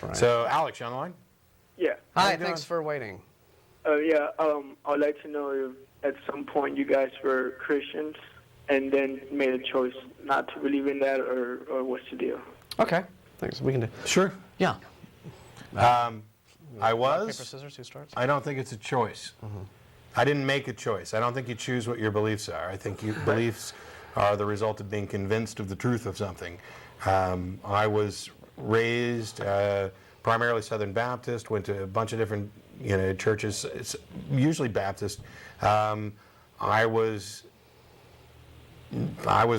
life, right? So, Alex, you on the line? Yeah. Hi, thanks for waiting. I'd like to know if at some point you guys were Christians and then made a choice not to believe in that, or what's the deal? Okay, thanks. We can do. Sure. Yeah. I was. Rock, paper, scissors, who starts? I don't think it's a choice. I didn't make a choice. I don't think you choose what your beliefs are. I think your beliefs are the result of being convinced of the truth of something. I was raised primarily Southern Baptist, went to a bunch of different churches, usually Baptist. I was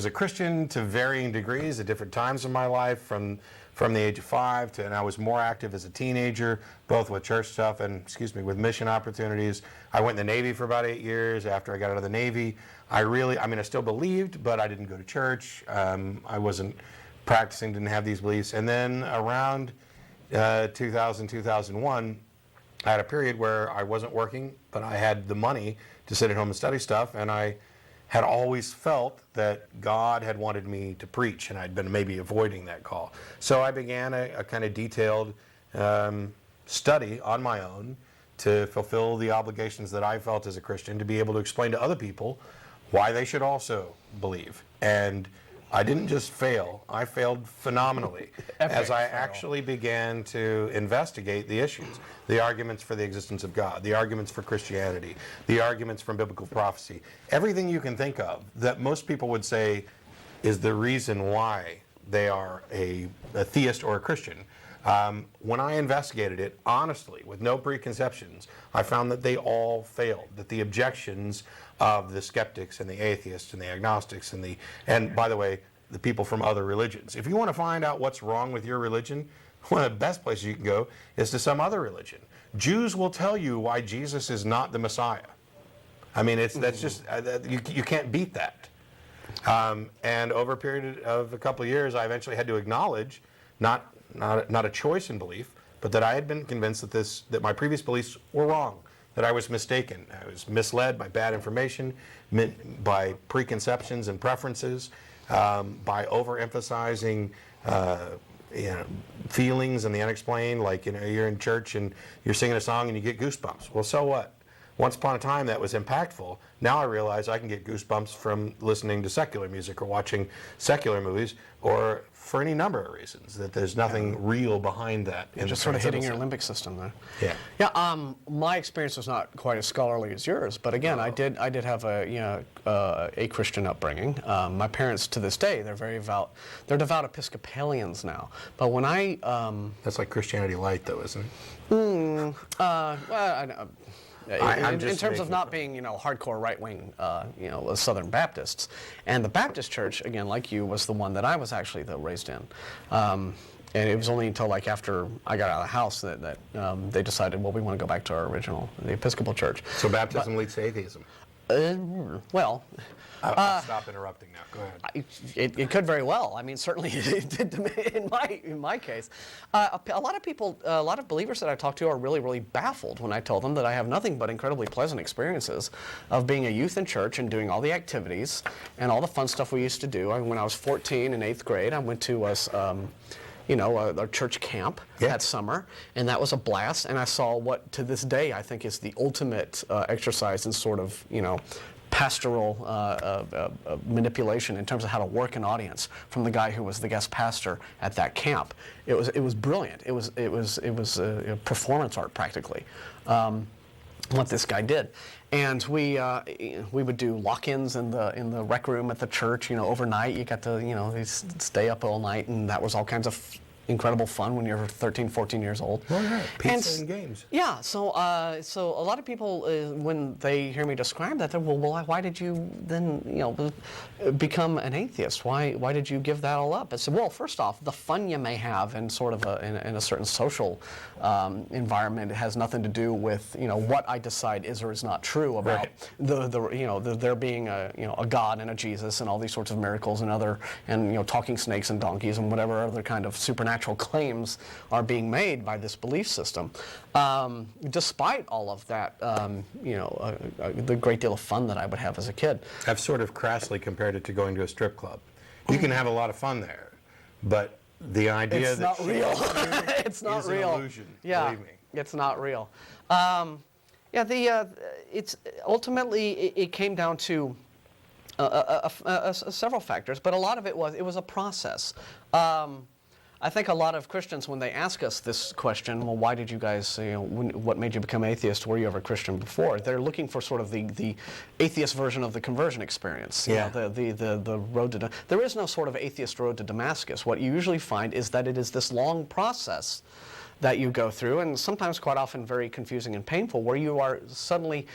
a Christian to varying degrees at different times in my life, from the age of 5 to, and I was more active as a teenager, both with church stuff and, with mission opportunities. I went in the Navy for about 8 years. After I got out of the Navy, I still believed, but I didn't go to church. I wasn't practicing, didn't have these beliefs. And then around 2000, 2001, I had a period where I wasn't working, but I had the money to sit at home and study stuff, and I had always felt that God had wanted me to preach, and I'd been maybe avoiding that call. So I began a kind of detailed study on my own to fulfill the obligations that I felt as a Christian, to be able to explain to other people why they should also believe. And I didn't just fail, I failed phenomenally as I actually began to investigate the issues, the arguments for the existence of God, the arguments for Christianity, the arguments from biblical prophecy, everything you can think of that most people would say is the reason why they are a theist or a Christian. When I investigated it honestly, with no preconceptions, I found that they all failed, that the objections of the skeptics and the atheists and the agnostics and by the way, the people from other religions. If you want to find out what's wrong with your religion, one of the best places you can go is to some other religion. Jews will tell you why Jesus is not the Messiah. That's just, you can't beat that. And over a period of a couple of years, I eventually had to acknowledge, not a choice in belief, but that I had been convinced that my previous beliefs were wrong, that I was mistaken. I was misled by bad information, by preconceptions and preferences, by overemphasizing feelings and the unexplained. Like, you're in church and you're singing a song and you get goosebumps. Well, so what? Once upon a time that was impactful. Now I realize I can get goosebumps from listening to secular music or watching secular movies, or for any number of reasons, that there's nothing real behind that. You're just sort of hitting your limbic system there. Yeah. Yeah. My experience was not quite as scholarly as yours, but again, I did have a Christian upbringing. My parents, to this day, they're devout Episcopalians now. But when that's like Christianity Light, though, isn't it? Well, in terms of not being, hardcore right-wing, Southern Baptists. And the Baptist church, again, like you, was the one that I was actually raised in. And it was only until after I got out of the house that they decided, well, we want to go back to our the Episcopal church. So baptism leads to atheism? I'll stop interrupting now. Go ahead. It could very well. Certainly it did to me in my case. A lot of believers that I talk to are really, really baffled when I tell them that I have nothing but incredibly pleasant experiences of being a youth in church and doing all the activities and all the fun stuff we used to do. When I was 14 in 8th grade, I went to a church camp that summer, and that was a blast. And I saw what, to this day, I think is the ultimate exercise in sort of, pastoral manipulation in terms of how to work an audience from the guy who was the guest pastor at that camp. It was brilliant. It was performance art practically. What this guy did, and we would do lock-ins in the rec room at the church. Overnight, you got to stay up all night, and that was all kinds of incredible fun when you're 13, 14 years old. Well, yeah, pizza and games. Yeah, so a lot of people, when they hear me describe that, they're, well, why did you then, become an atheist? Why did you give that all up? I said, well, first off, the fun you may have in sort of in a certain social environment has nothing to do with, what I decide is or is not true about there being a God and a Jesus and all these sorts of miracles and talking snakes and donkeys and whatever other kind of supernatural claims are being made by this belief system. Despite all of that, the great deal of fun that I would have as a kid. I've sort of crassly compared it to going to a strip club. You can have a lot of fun there, but the idea It's that not real. shape It's not is real. an illusion. Yeah, Believe me. it's not real. It's ultimately it came down to several factors, but a lot of it was a process. I think a lot of Christians, when they ask us this question, well, why did you guys, what made you become atheist? Were you ever Christian before? They're looking for sort of the atheist version of the conversion experience. Yeah. The road to, there is no sort of atheist road to Damascus. What you usually find is that it is this long process that you go through, and sometimes quite often very confusing and painful, where you are suddenly,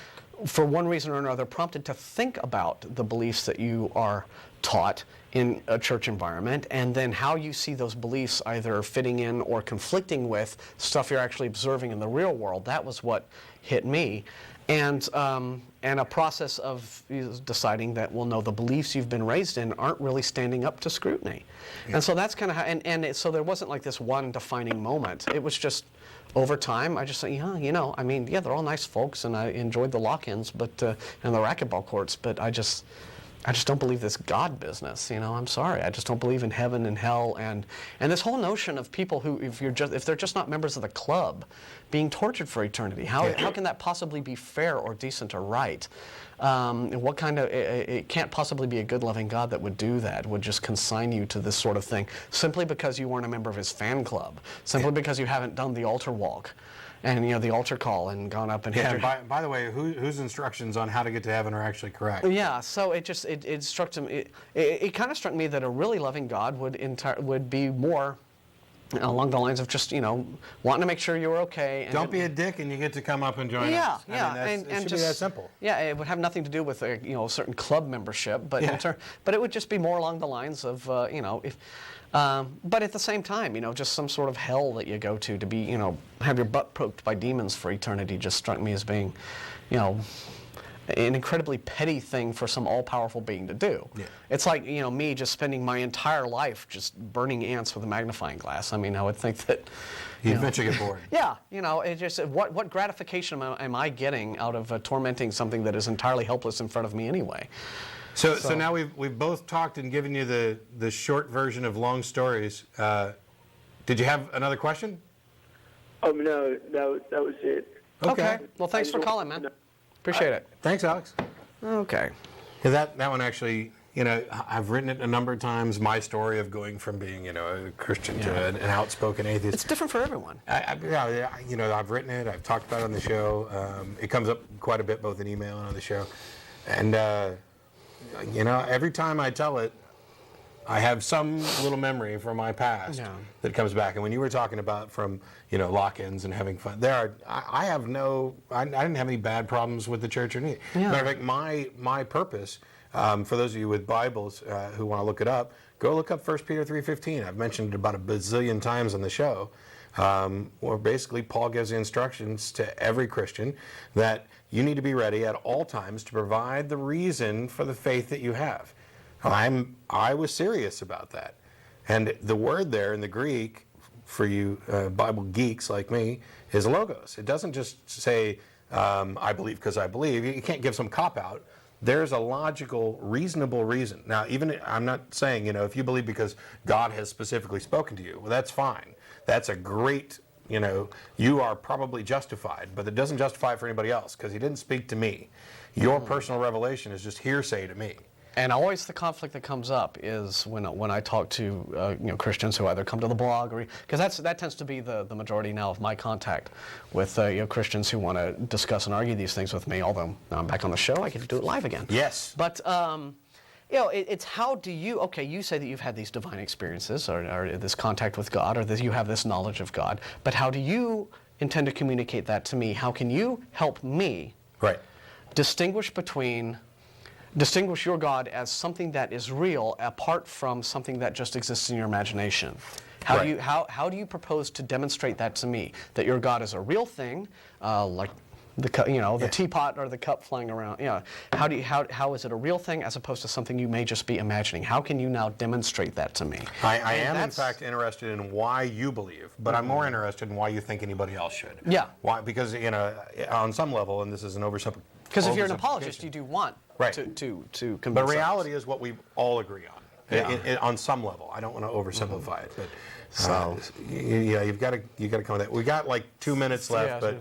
for one reason or another, prompted to think about the beliefs that you are taught in a church environment, and then how you see those beliefs either fitting in or conflicting with stuff you're actually observing in the real world. That was what hit me. And a process of deciding that, well, no, the beliefs you've been raised in aren't really standing up to scrutiny. Yeah. And so that's kind of how, so there wasn't like this one defining moment. It was just, over time, I just said, yeah, they're all nice folks, and I enjoyed the lock-ins, but and the racquetball courts, but I just don't believe this God business. I'm sorry. I just don't believe in heaven and hell, and this whole notion of people who, if they're just not members of the club, being tortured for eternity. How can that possibly be fair or decent or right? What kind of? It can't possibly be a good, loving God that would do that. Would just consign you to this sort of thing simply because you weren't a member of His fan club, simply because you haven't done the altar walk. And the altar call and gone up and hit your... By the way, whose instructions on how to get to heaven are actually correct? Yeah, so it struck him. It kind of struck me that a really loving God would be more along the lines of just wanting to make sure you were okay. And don't be a dick, and you get to come up and join us. Yeah, it should be that simple. Yeah, it would have nothing to do with a certain club membership, but but it would just be more along the lines of if. But at the same time, just some sort of hell that you go to be, have your butt poked by demons for eternity just struck me as being, an incredibly petty thing for some all-powerful being to do. Yeah. It's like, me just spending my entire life just burning ants with a magnifying glass. I mean, I would think that... You'd eventually get bored. Yeah, it just, what gratification am I getting out of tormenting something that is entirely helpless in front of me anyway? So now we've both talked and given you the short version of long stories. Did you have another question? No, that was it. Okay. Well, thanks for calling, man. Appreciate it. Thanks, Alex. Okay. Yeah, that one actually, I've written it a number of times. My story of going from being, a Christian to an outspoken atheist. It's different for everyone. I've written it. I've talked about it on the show. It comes up quite a bit, both in email and on the show, and. Every time I tell it, I have some little memory from my past that comes back. And when you were talking about from, lock-ins and having fun, I didn't have any bad problems with the church or anything. Yeah. Matter of fact, my purpose, for those of you with Bibles who want to look it up, go look up 1 Peter 3:15. I've mentioned it about a bazillion times on the show. Where basically Paul gives the instructions to every Christian that you need to be ready at all times to provide the reason for the faith that you have. I was serious about that. And the word there in the Greek, for you Bible geeks like me, is logos. It doesn't just say, I believe because I believe. You can't give some cop-out. There's a logical, reasonable reason. Now, even I'm not saying, if you believe because God has specifically spoken to you, well, that's fine. That's a great, you are probably justified, but it doesn't justify it for anybody else because He didn't speak to me. Your personal revelation is just hearsay to me. And always the conflict that comes up is when I talk to Christians who either come to the blog or because that tends to be the majority now of my contact with Christians who want to discuss and argue these things with me. Although now I'm back on the show, I get to do it live again. Yes. But it's how do you, you say that you've had these divine experiences or this contact with God or that you have this knowledge of God, but how do you intend to communicate that to me? How can you help me distinguish your God as something that is real apart from something that just exists in your imagination? How do you propose to demonstrate that to me, that your God is a real thing, like the teapot or the cup flying around? How is it a real thing as opposed to something you may just be imagining? How can you now demonstrate that to me? I am in fact interested in why you believe, but I'm more interested in why you think anybody else should. Yeah. Why? Because on some level, and this is an oversimplification. Because if you're an apologist, you do want to convince But reality is what we all agree on. Yeah. on some level. I don't want to oversimplify it, but So yeah, you got to come with that. We got like 2 minutes left, Yeah, but